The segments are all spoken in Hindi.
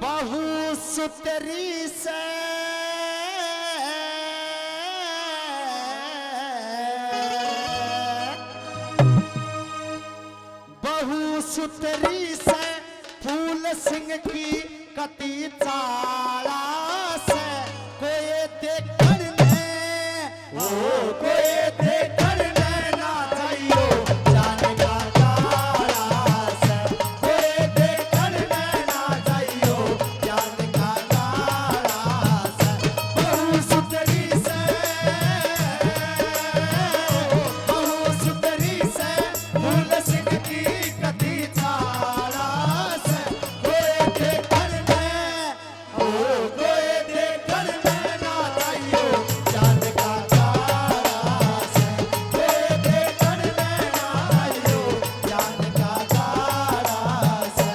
बहु सुतरी से बहु सुतरी से फूल सिंह की कती चाला से कोई देखण ने कोई देखण ने ना जाइयो जान का तारा से कोई देखण ने ना जाइयो जान का तारा से बहु सुतरी से फूल सिंह की कती चाला से कोई देखण ने कोई देखण ने ना जाइयो जान का तारा से कोई देखण ने ना जाइयो जान का तारा से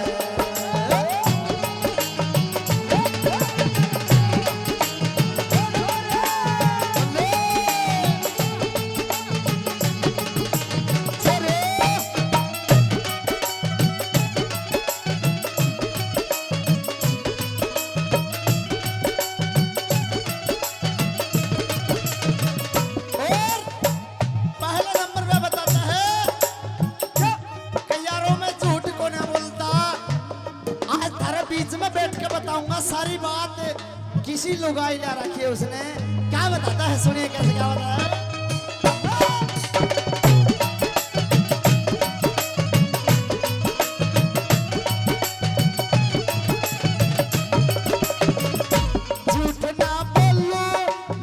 बीच में बैठ के बताऊंगा सारी बात। किसी लुगाई ला रखी है उसने, क्या बताता है सुनिए कैसे क्या बताता है। झूठ ना बोलूं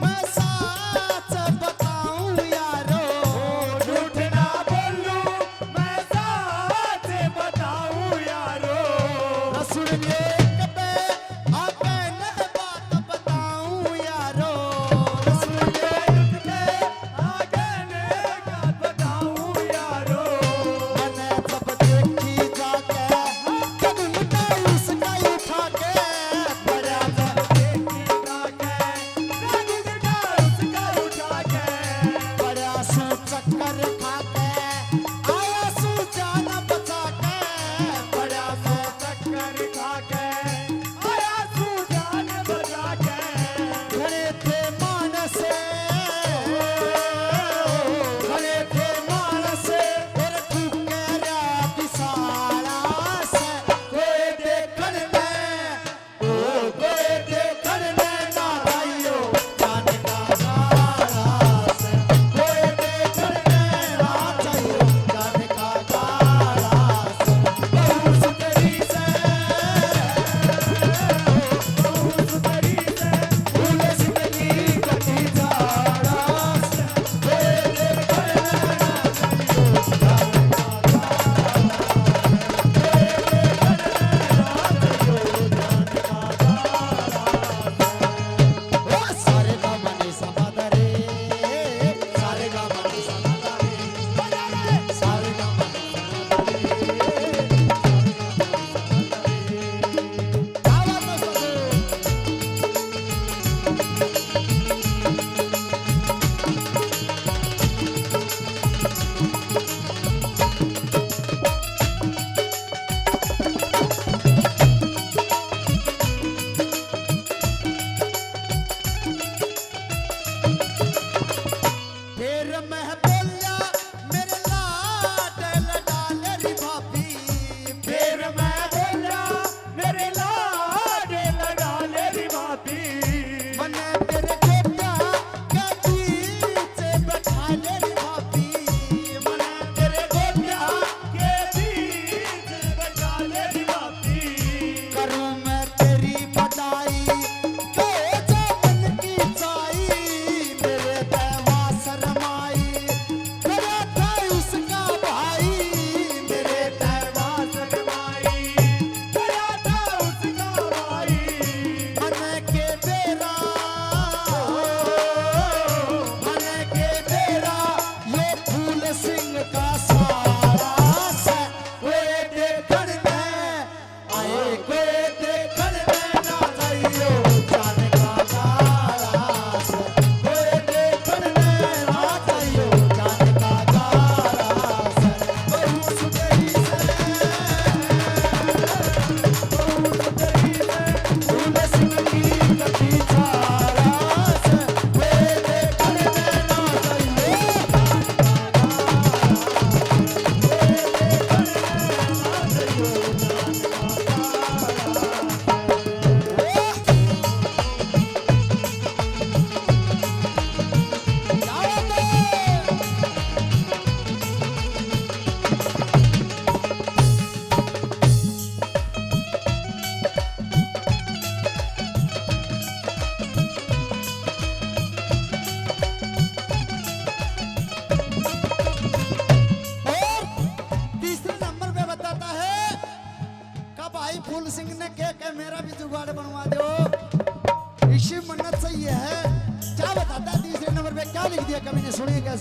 मैं सच बताऊं यारो, झूठ ना बोलूं मैं सच बताऊं यारो, सुनिए बात बताऊं यारो, सुनिए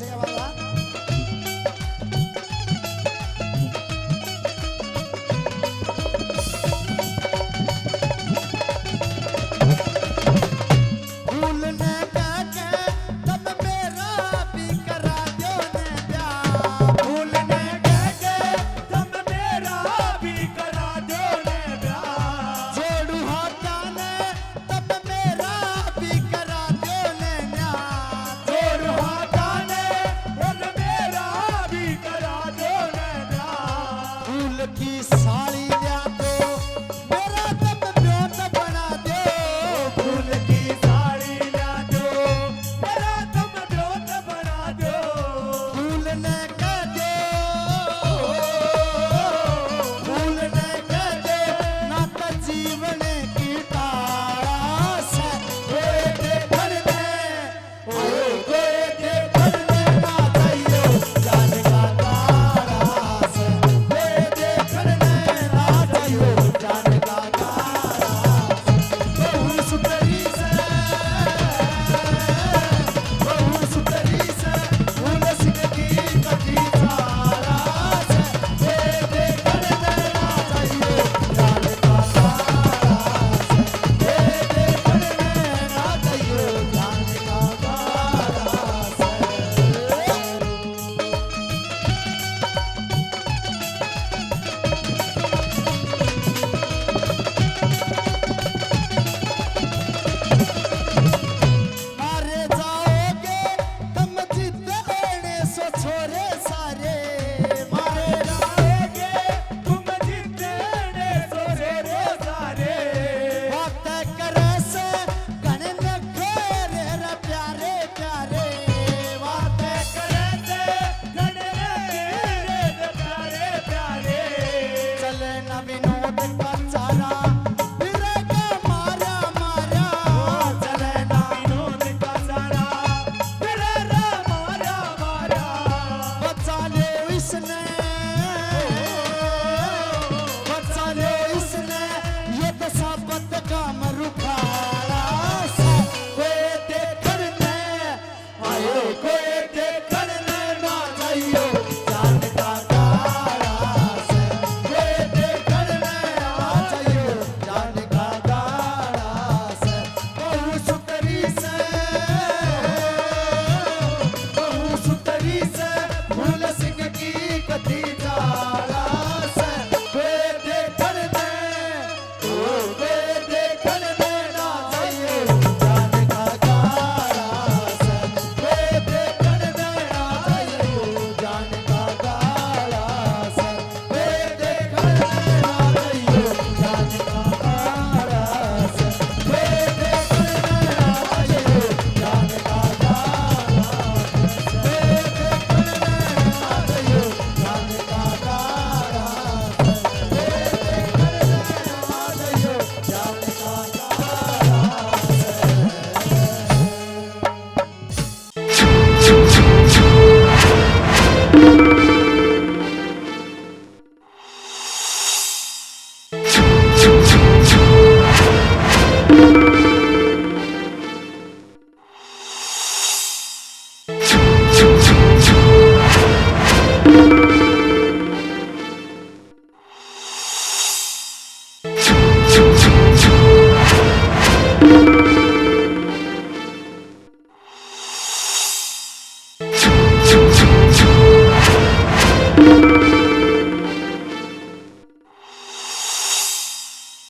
क्या बात है? भूलने का के तब मेरा भी करा दो ने प्यार। भूलने के तब मेरा भी करा दो ने प्यार। जोड़ू हाथा ने तब मेरा भी करा दो ने न्यार। जोड़ हाथा ने तब मेरा भी करा दो ने प्यार। फूल की साड़ी लिया दो मेरा तब ब्योत बना दो। फूल की साड़ी ला दो मेरा तब जोत बना दो। भूलने